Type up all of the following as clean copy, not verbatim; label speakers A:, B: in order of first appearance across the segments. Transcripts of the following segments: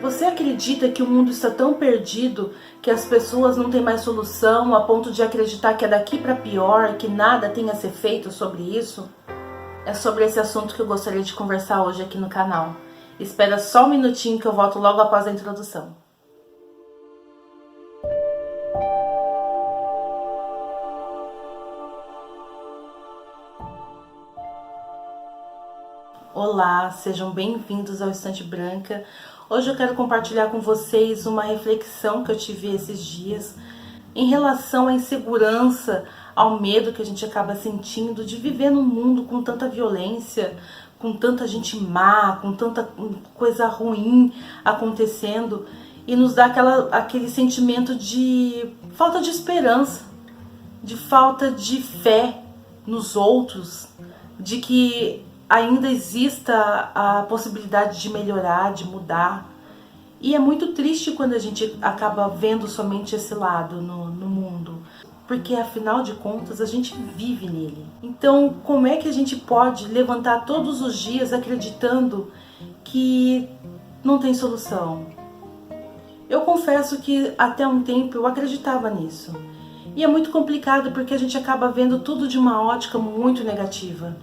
A: Você acredita que o mundo está tão perdido que as pessoas não têm mais solução a ponto de acreditar que é daqui para pior e que nada tem a ser feito sobre isso? É sobre esse assunto que eu gostaria de conversar hoje aqui no canal. Espera só um minutinho que eu volto logo após a introdução. Olá, sejam bem-vindos ao Estante Branca. Hoje eu quero compartilhar com vocês uma reflexão que eu tive esses dias em relação à insegurança, ao medo que a gente acaba sentindo de viver num mundo com tanta violência, com tanta gente má, com tanta coisa ruim acontecendo e nos dá aquele sentimento de falta de esperança, de falta de fé nos outros, de que ainda exista a possibilidade de melhorar, de mudar. E é muito triste quando a gente acaba vendo somente esse lado no mundo, porque afinal de contas a gente vive nele. Então, como é que a gente pode levantar todos os dias acreditando que não tem solução? Eu confesso que até um tempo eu acreditava nisso. E é muito complicado porque a gente acaba vendo tudo de uma ótica muito negativa.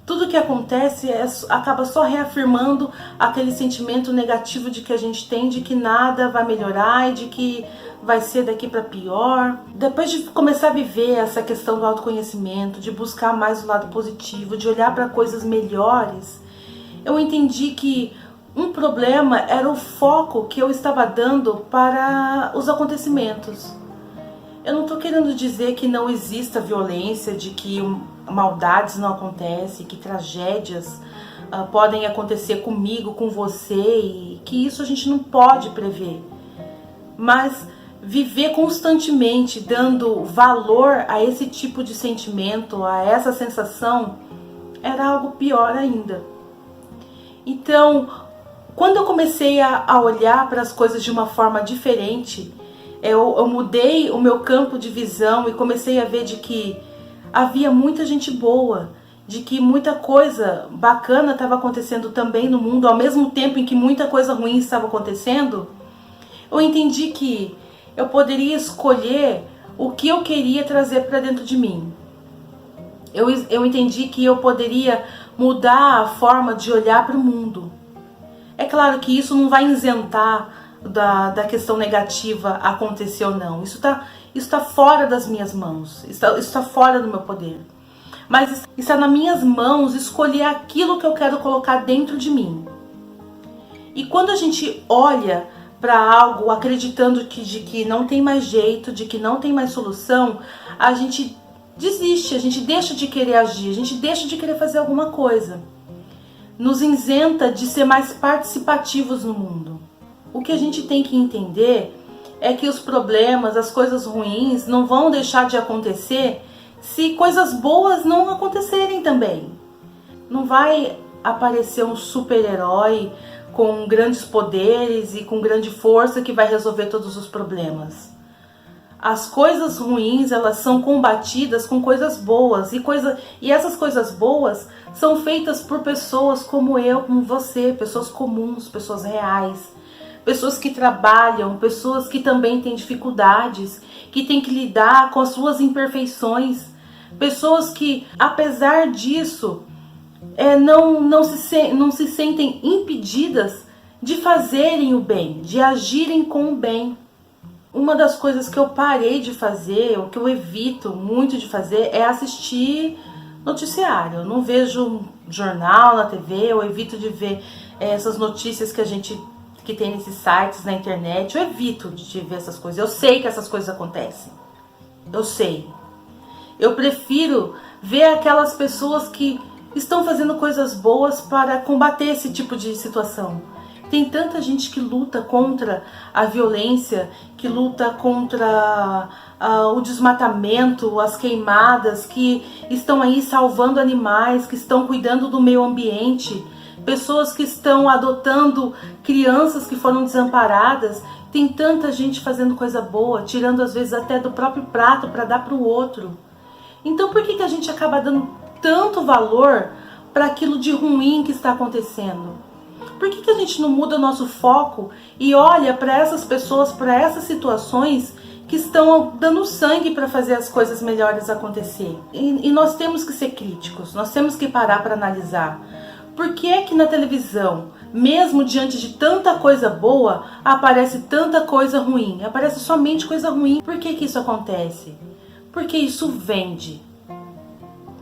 A: Tudo que acontece acaba só reafirmando aquele sentimento negativo de que a gente tem, de que nada vai melhorar e de que vai ser daqui para pior. Depois de começar a viver essa questão do autoconhecimento, de buscar mais o lado positivo, de olhar para coisas melhores, eu entendi que um problema era o foco que eu estava dando para os acontecimentos. Eu não estou querendo dizer que não exista violência, de que maldades não acontecem, que tragédias podem acontecer comigo, com você, e que isso a gente não pode prever. Mas viver constantemente dando valor a esse tipo de sentimento, a essa sensação, era algo pior ainda. Então, quando eu comecei a olhar para as coisas de uma forma diferente, eu mudei o meu campo de visão e comecei a ver de que havia muita gente boa, de que muita coisa bacana estava acontecendo também no mundo, ao mesmo tempo em que muita coisa ruim estava acontecendo. Eu entendi que eu poderia escolher o que eu queria trazer para dentro de mim. Eu entendi que eu poderia mudar a forma de olhar para o mundo. É claro que isso não vai isentar da questão negativa acontecer ou não. Isso está fora das minhas mãos, isso está fora do meu poder. Mas está nas minhas mãos escolher aquilo que eu quero colocar dentro de mim. E quando a gente olha para algo acreditando de que não tem mais jeito, de que não tem mais solução, a gente desiste, a gente deixa de querer agir, a gente deixa de querer fazer alguma coisa. Nos isenta de ser mais participativos no mundo. O que a gente tem que entender é que os problemas, as coisas ruins não vão deixar de acontecer se coisas boas não acontecerem também. Não vai aparecer um super-herói com grandes poderes e com grande força que vai resolver todos os problemas. As coisas ruins, elas são combatidas com coisas boas e essas coisas boas são feitas por pessoas como eu, como você, pessoas comuns, pessoas reais. Pessoas que trabalham, pessoas que também têm dificuldades, que têm que lidar com as suas imperfeições, pessoas que, apesar disso, não se sentem impedidas de fazerem o bem, de agirem com o bem. Uma das coisas que eu parei de fazer, o que eu evito muito de fazer, é assistir noticiário. Eu não vejo jornal na TV, eu evito de ver essas notícias que tem nesses sites na internet. Eu evito de ver essas coisas. Eu sei que essas coisas acontecem. Eu sei. Eu prefiro ver aquelas pessoas que estão fazendo coisas boas para combater esse tipo de situação. Tem tanta gente que luta contra a violência, que luta contra o desmatamento, as queimadas, que estão aí salvando animais, que estão cuidando do meio ambiente. Pessoas que estão adotando crianças que foram desamparadas. Tem tanta gente fazendo coisa boa, tirando às vezes até do próprio prato para dar para o outro. Então por que a gente acaba dando tanto valor para aquilo de ruim que está acontecendo? Por que a gente não muda o nosso foco e olha para essas pessoas, para essas situações que estão dando sangue para fazer as coisas melhores acontecer? E nós temos que ser críticos, nós temos que parar para analisar. Por que é que na televisão, mesmo diante de tanta coisa boa, aparece tanta coisa ruim? Aparece somente coisa ruim. Por que isso acontece? Porque isso vende.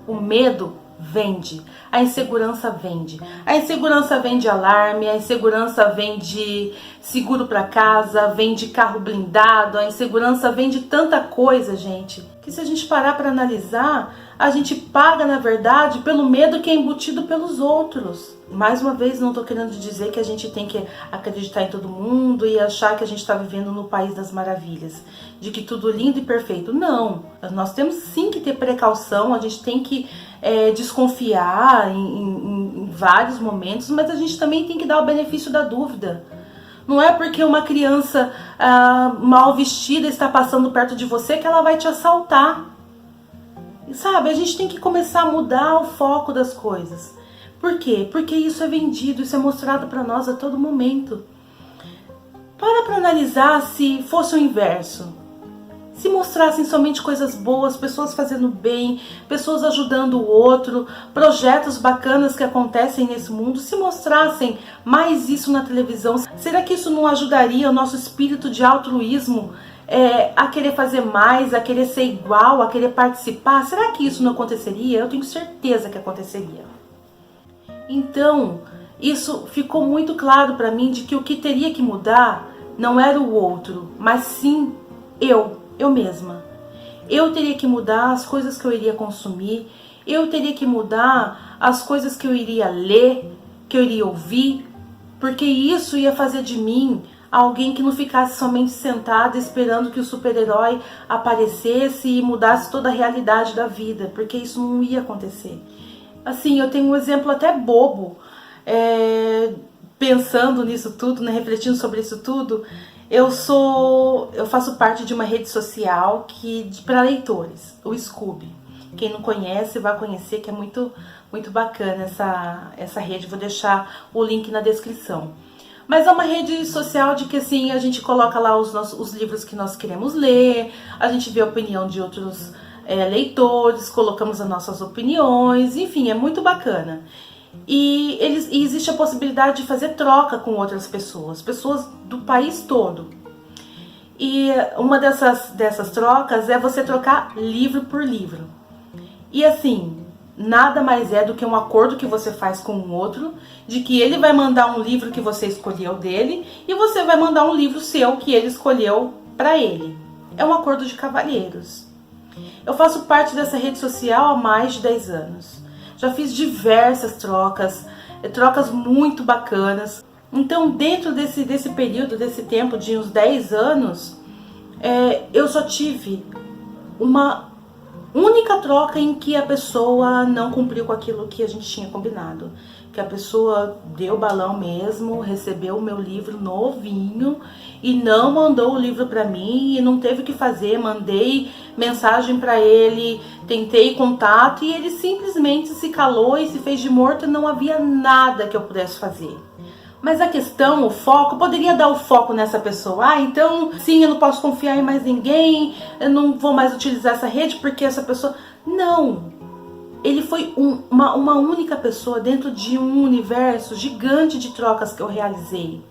A: O medo vende, a insegurança vende. A insegurança vende alarme, a insegurança vende seguro para casa, vende carro blindado, a insegurança vende tanta coisa, gente, que se a gente parar para analisar, a gente paga, na verdade, pelo medo que é embutido pelos outros. Mais uma vez, não estou querendo dizer que a gente tem que acreditar em todo mundo e achar que a gente está vivendo no país das maravilhas, de que tudo lindo e perfeito. Não, nós temos sim que ter precaução, a gente tem que desconfiar em vários momentos, mas a gente também tem que dar o benefício da dúvida. Não é porque uma criança mal vestida está passando perto de você que ela vai te assaltar. Sabe, a gente tem que começar a mudar o foco das coisas. Por quê? Porque isso é vendido, isso é mostrado para nós a todo momento. Para analisar se fosse o inverso. Se mostrassem somente coisas boas, pessoas fazendo bem, pessoas ajudando o outro, projetos bacanas que acontecem nesse mundo, se mostrassem mais isso na televisão, será que isso não ajudaria o nosso espírito de altruísmo a querer fazer mais, a querer ser igual, a querer participar? Será que isso não aconteceria? Eu tenho certeza que aconteceria. Então, isso ficou muito claro para mim de que o que teria que mudar não era o outro, mas sim eu mesma. Eu teria que mudar as coisas que eu iria consumir, eu teria que mudar as coisas que eu iria ler, que eu iria ouvir, porque isso ia fazer de mim alguém que não ficasse somente sentada esperando que o super-herói aparecesse e mudasse toda a realidade da vida, porque isso não ia acontecer. Assim, eu tenho um exemplo até bobo, pensando nisso tudo, né, refletindo sobre isso tudo. Eu faço parte de uma rede social para leitores, o Scoob. Quem não conhece vai conhecer, que é muito, muito bacana essa rede. Vou deixar o link na descrição. Mas é uma rede social de que assim, a gente coloca lá os livros que nós queremos ler, a gente vê a opinião de outros leitores, colocamos as nossas opiniões, enfim, é muito bacana. E existe a possibilidade de fazer troca com outras pessoas do país todo. E uma dessas trocas é você trocar livro por livro. E assim, nada mais é do que um acordo que você faz com o outro, de que ele vai mandar um livro que você escolheu dele e você vai mandar um livro seu que ele escolheu para ele. É um acordo de cavalheiros. Eu faço parte dessa rede social há mais de 10 anos. Já fiz diversas trocas muito bacanas. Então, dentro desse período, desse tempo de uns 10 anos, eu só tive uma única troca em que a pessoa não cumpriu com aquilo que a gente tinha combinado. Que a pessoa deu balão mesmo, recebeu o meu livro novinho e não mandou o livro para mim e não teve o que fazer. Mandei mensagem para ele, tentei contato e ele simplesmente se calou e se fez de morto e não havia nada que eu pudesse fazer. Mas a questão, o foco, poderia dar o foco nessa pessoa. Então, sim, eu não posso confiar em mais ninguém, eu não vou mais utilizar essa rede porque essa pessoa... Não! Ele foi uma única pessoa dentro de um universo gigante de trocas que eu realizei.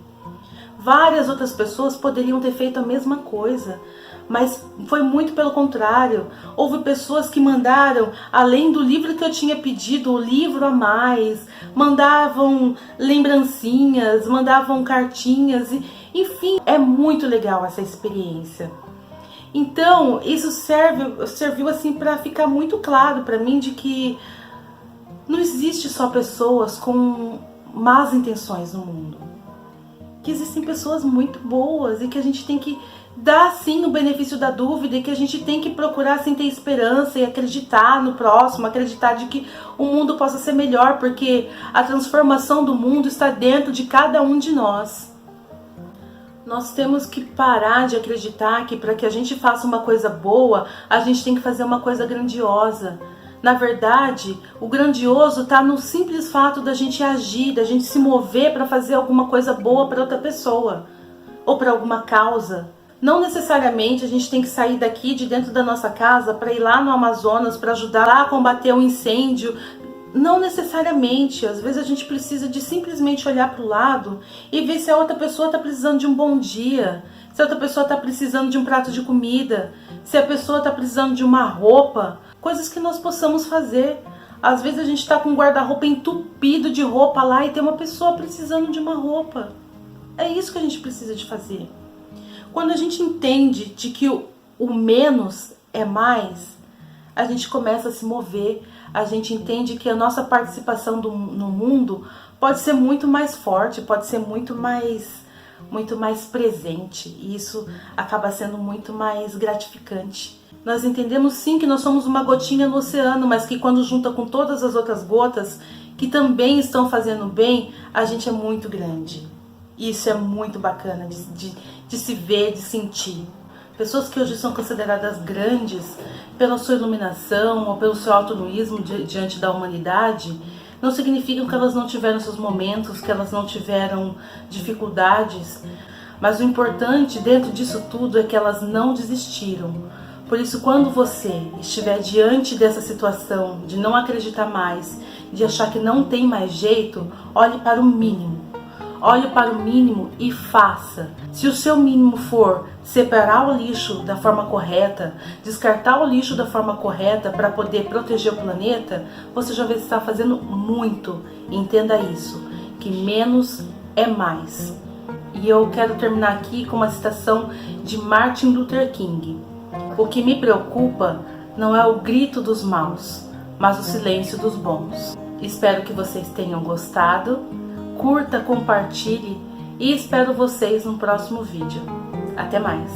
A: Várias outras pessoas poderiam ter feito a mesma coisa, mas foi muito pelo contrário. Houve pessoas que mandaram, além do livro que eu tinha pedido, o livro a mais, mandavam lembrancinhas, mandavam cartinhas, enfim, é muito legal essa experiência. Então, isso serviu assim para ficar muito claro para mim de que não existe só pessoas com más intenções no mundo. Que existem pessoas muito boas e que a gente tem que dar sim o benefício da dúvida e que a gente tem que procurar assim ter esperança e acreditar no próximo, acreditar de que o mundo possa ser melhor, porque a transformação do mundo está dentro de cada um de nós. Nós temos que parar de acreditar que para que a gente faça uma coisa boa, a gente tem que fazer uma coisa grandiosa. Na verdade, o grandioso está no simples fato da gente agir, da gente se mover para fazer alguma coisa boa para outra pessoa ou para alguma causa. Não necessariamente a gente tem que sair daqui de dentro da nossa casa para ir lá no Amazonas para ajudar lá a combater um incêndio. Não necessariamente. Às vezes a gente precisa de simplesmente olhar para o lado e ver se a outra pessoa está precisando de um bom dia, se a outra pessoa está precisando de um prato de comida, se a pessoa está precisando de uma roupa. Coisas que nós possamos fazer. Às vezes a gente está com o guarda-roupa entupido de roupa lá e tem uma pessoa precisando de uma roupa. É isso que a gente precisa de fazer. Quando a gente entende de que o menos é mais, a gente começa a se mover, a gente entende que a nossa participação no mundo pode ser muito mais forte, pode ser muito mais presente, e isso acaba sendo muito mais gratificante. Nós entendemos sim que nós somos uma gotinha no oceano, mas que quando junta com todas as outras gotas que também estão fazendo bem, a gente é muito grande. Isso é muito bacana de se ver, de sentir. Pessoas que hoje são consideradas grandes pela sua iluminação ou pelo seu altruísmo diante da humanidade, não significam que elas não tiveram seus momentos, que elas não tiveram dificuldades, mas o importante dentro disso tudo é que elas não desistiram. Por isso, quando você estiver diante dessa situação de não acreditar mais, de achar que não tem mais jeito, olhe para o mínimo. Olhe para o mínimo e faça. Se o seu mínimo for separar o lixo da forma correta, descartar o lixo da forma correta para poder proteger o planeta, você já vai estar fazendo muito. Entenda isso, que menos é mais. E eu quero terminar aqui com uma citação de Martin Luther King. O que me preocupa não é o grito dos maus, mas o silêncio dos bons. Espero que vocês tenham gostado. Curta, compartilhe e espero vocês no próximo vídeo. Até mais!